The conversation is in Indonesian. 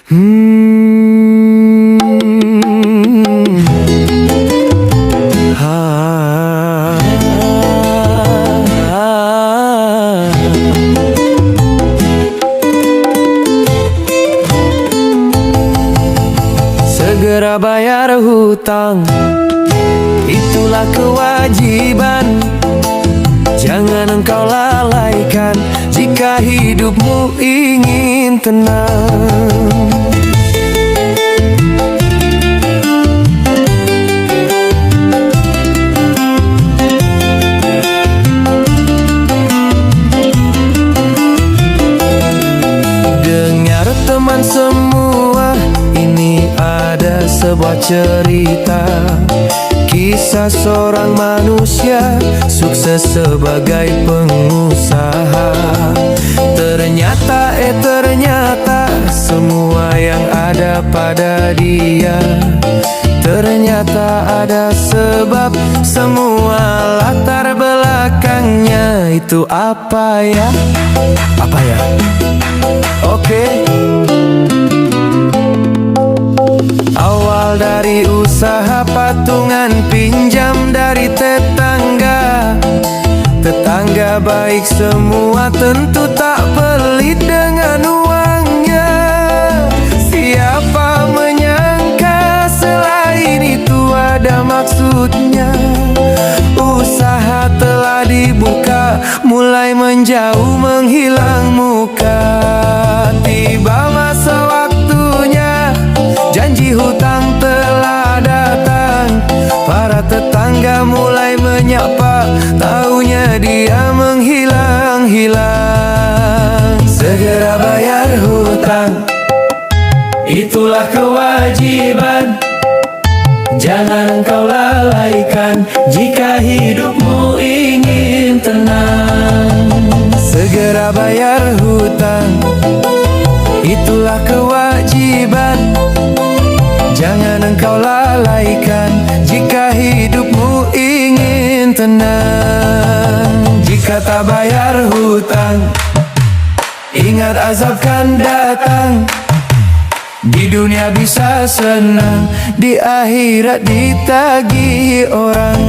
Hmm. Segera bayar hutang, itulah kewajiban. Jangan engkau lalaikan jika hidupmu ingin tenang. Dengar teman semua, ini ada sebuah cerita, kisah seorang manusia sukses sebagai pengusaha. Ternyata semua yang ada pada dia, ternyata ada sebab. Semua latar belakangnya itu apa ya? Apa ya? Oke. Awal dari usaha patungan, pinjam dari tetangga. Tetangga baik semua, tentu tak pelit dengan uangnya. Siapa menyangka selain itu ada maksudnya. Usaha telah dibuka, mulai menjauh menghilang muka. Tiba masa waktunya, janji hutang telah datang. Para tetangga mulai menyapa, taunya dia menghilang-hilang. Segera bayar hutang, itulah kewajiban. Jangan engkau lalaikan jika hidupmu ingin tenang. Segera bayar hutang, itulah kewajiban. Jangan engkau lalaikan jika hidupmu ingin tenang. Jika tak bayar hutang, ingat azab kan datang. Di dunia bisa senang, di akhirat ditagih orang.